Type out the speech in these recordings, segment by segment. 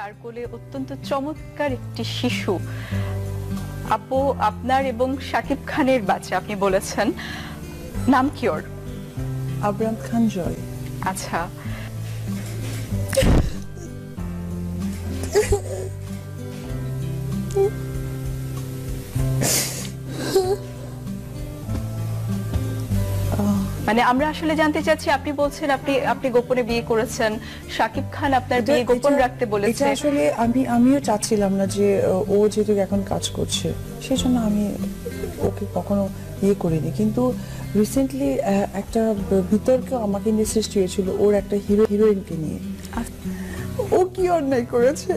তার কোলে অত্যন্ত চমৎকার একটি শিশু। আপু আপনার এবং শাকিব খানের বাচ্চা আপনি বলেছেন, নাম কি ওর? আবরাম খান জয়। আচ্ছা, মানে আমরা আসলে জানতে চাচ্ছি, আপনি বলছেন আপনি গোপনে বিয়ে করেছেন, শাকিব খান আপনার বিয়ে গোপন রাখতে বলেছে। এটা আসলে আমিও চাচ্ছিলাম না যে ও যেহেতু এখন কাজ করছে সেই জন্য আমি ওকে কখনো ইয়ে করিনি, কিন্তু রিসেন্টলি একটা বিতর্ক আমাকে নিয়ে সৃষ্টি হয়েছিল ওর একটা হিরোইনকে নিয়ে। ও কি অন্যায় করেছে?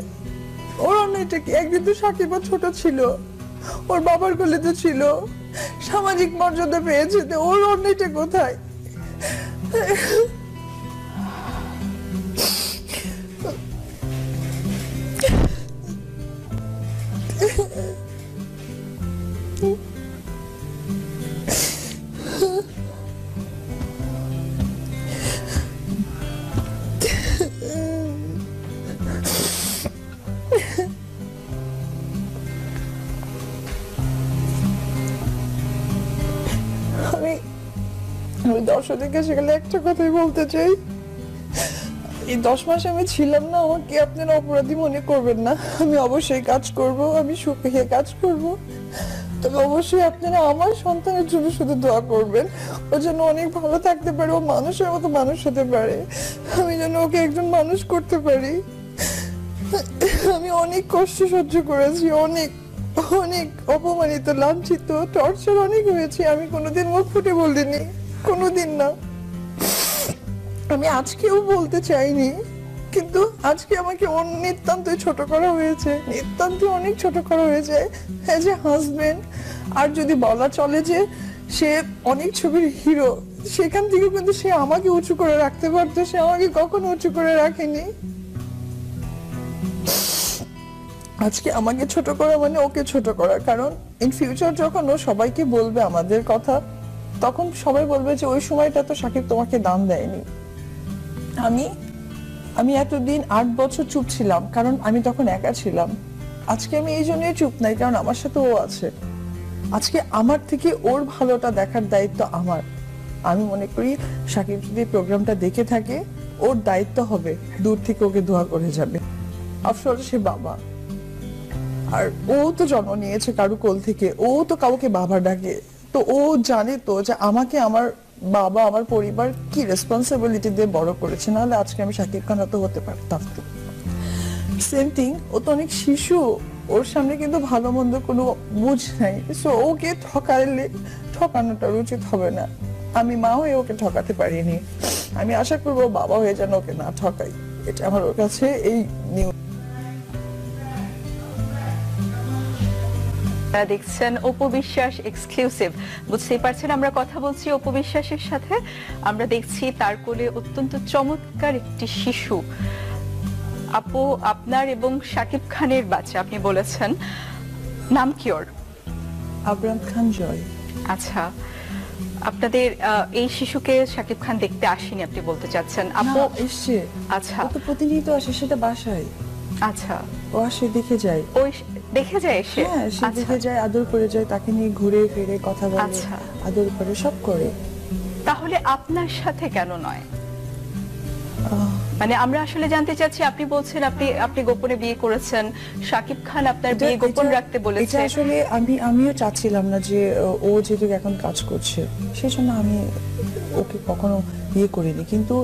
ওর অন্যায়টা কি? একদিন তো সাকিবও ছোট ছিল, ওর বাবার কোলে তো ছিল, সামাজিক মর্যাদা পেয়েছে, তো ওর অন্যায়টা কোথায়? আমি দর্শকদেরকে সেখানে একটা কথাই বলতে চাই, এই 10 মাস আমি ছিলাম না, আমাকে আপনারা অপরাধী মনে করবেন না। আমি অবশ্যই কাজ করব, আমি সুখে কাজ করব, তবে অবশ্যই আপনারা আমার সন্তানের জন্য শুধু দোয়া করবেন, ও যেন অনেক ভালো থাকতে পারে, ও মানুষের মতো মানুষ হতে পারে, আমি যেন ওকে একজন মানুষ করতে পারি। আমি অনেক কষ্ট সহ্য করেছি, অনেক অনেক অপমানিত, লাঞ্ছিত, টর্চার অনেক হয়েছে, আমি কোনোদিন মুখ ফুটে বলিনি, কোনোদিন না। আমি আজকেও বলতে চাইনি, কিন্তু আজকে আমাকে নিতান্ত ছোট করা হয়েছে, নিতান্ত অনেক ছোট করা হয়েছে অ্যাজ এ হাজবেন্ড। আর যদি বলা চলে যে সে অনেক ছবির হিরো, সেখান থেকে কিন্তু সে আমাকে উঁচু করে রাখতে পারতো, সে আমাকে কখনো উঁচু করে রাখেনি। আজকে আমাকে ছোট করা মানে ওকে ছোট করা, কারণ ইন ফিউচার যখন ও সবাইকে বলবে আমাদের কথা, তখন সবাই বলবে যে ওই সময়টা তো সাকিব তোমাকে দাম দেয়নি। আমি এতদিন 8 বছর চুপ ছিলাম, কারণ আমি তখন একা ছিলাম। আজকে আমি এই জন্যই চুপ নাই, কারণ আমার সাথে ও আছে। আজকে আমার থেকে ওর ভালোটা দেখার দায়িত্ব আমার। আমি মনে করি সাকিব যদি প্রোগ্রামটা দেখে থাকে, ওর দায়িত্ব হবে দূর থেকে ওকে দোয়া করে যাবে। আফসোস সে বাবা, আর ও তো জন্ম নিয়েছে কারু কোল থেকে, ও তো কাউকে বাবা ডাকে, তো ও জানে তো যে আমাকে আমার বাবা, আমার পরিবার কি রেসপন্সিবিলিটি দিয়ে বড় করেছে, নাহলে আজকে আমি শাকিব খান তো হতে পারতাম। সেম থিং, ও তো অনেক শিশু, ওর সামনে কিন্তু ভালো মন্দ কোনো বুঝ নাই, সো ওকে ঠকানোটা উচিত হবে না। আমি মা হয়ে ওকে ঠকাতে পারিনি, আমি আশা করবো বাবা হয়ে যেন ওকে না ঠকাই। এটা আমার ওর কাছে এই নিউজ। দেখছেন অপু বিশ্বাস এক্সক্লুসিভ। বুঝতেই পারছেন আমরা কথা বলছি অপু বিশ্বাসের সাথে। আমরা দেখছি তার কোলে অত্যন্ত চমৎকার একটি শিশু। আপু আপনার এবং শাকিব খানের বাচ্চা আপনি বলেছেন, নাম কি ওর? আবরাম খান জয়। আচ্ছা, আপনাদের এই শিশুকে শাকিব খান দেখতে আসেনি আপনি বলতে চাচ্ছেন? আপু এসছে। আচ্ছা, ও তো প্রতিনিয়ত আসে, সেটা বাসায়। আচ্ছা, ও আসে, দেখে যায়। ওই দেখে যায় এসে? হ্যাঁ, সে দেখে যায়, আদর করে যায়, তাকে নিয়ে ঘুরে ফিরে কথা বলে, আচ্ছা, আদর করে, সব করে। তাহলে আপনার সাথে কেন নয়? মানে আমরা আসলে জানতে চাচ্ছি, আপনি বলছেন আপনি গোপনে বিয়ে করেছেন, শাকিব খান আপনার বিয়ে গোপন রাখতে বলেছে। এটা আসলে আমিও চাচ্ছিলাম না যে ও যেহেতু এখন কাজ করছে সেই জন্য আমি ওকে কখনো ইয়ে করিনি, কিন্তু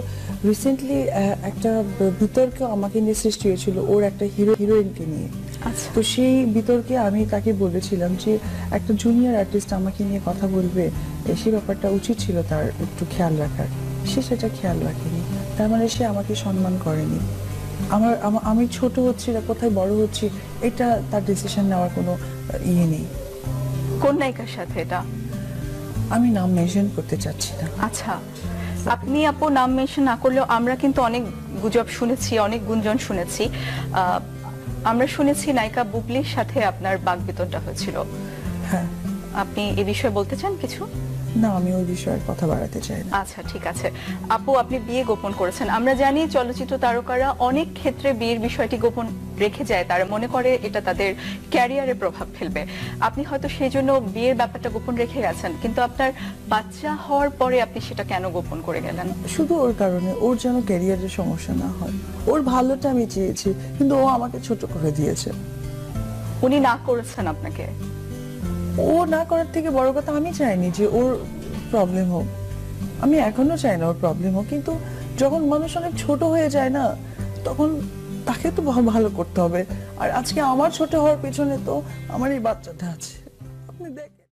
রিসেন্টলি একটা বিতর্ক আমাকে নিয়ে সৃষ্টি হয়েছিল ওর একটা হিরোইনকে নিয়ে। তো সেই বিতর্কে আমি তাকে বলেছিলাম যে একটা জুনিয়র আর্টিস্ট আমাকে নিয়ে কথা বলবে, সেই ব্যাপারটা উচিত ছিল তার একটু খেয়াল রাখার। সে সেটা খেয়াল রাখেনি, তার মানে সে আমাকে সম্মান করেনি। আমি ছোট হচ্ছি না, কোথায় বড় হচ্ছি, এটা তার ডিসিশন নেওয়ার কোনো ইয়ে নেই। কোন নায়িকার সাথে এটা? আমি নাম মেনশন করতে চাচ্ছি না। আচ্ছা, আপনি আপু নাম মেনশন না করলেও আমরা কিন্তু অনেক গুজব শুনেছি, অনেক গুঞ্জন শুনেছি। আমরা শুনেছি নায়িকা বুবলির সাথে আপনার বাকবিতণ্ডা হয়েছিল। হ্যাঁ। আপনি এ বিষয়ে বলতে চান কিছু? না, আমি ওই বিষয়ে কথা বাড়াতে চাই না। আচ্ছা, ঠিক আছে। আপু, আপনি বিয়ে গোপন করেছেন। আমরা জানি চলচ্চিত্র তারকারা অনেক ক্ষেত্রে বিয়ের বিষয়টি গোপন রেখে যায়, তারা মনে করে এটা তাদের ক্যারিয়ারে প্রভাব ফেলবে। আপনি হয়তো সেই জন্য বিয়ের ব্যাপারটা গোপন রেখে গেছেন, কিন্তু আপনার বাচ্চা হওয়ার পরে আপনি সেটা কেন গোপন করে গেলেন? শুধু ওর কারণে, ওর যেন ক্যারিয়ারের সমস্যা না হয়। ওর ভালোটা আমি চেয়েছি, কিন্তু ও আমাকে ছোট করে দিয়েছে। উনি না করেছেন আপনাকে? ও না করার থেকে বড় কথা, আমি চাইনি যে ওর প্রবলেম হোক। আমি এখনো চাই না ওর প্রবলেম হোক, কিন্তু যখন মানুষ অনেক ছোট হয়ে যায় না, তখন তাকে তো ভালো করতে হবে। আর আজকে আমার ছোট হওয়ার পেছনে তো আমার এই বাচ্চাটা আছে। আপনি দেখ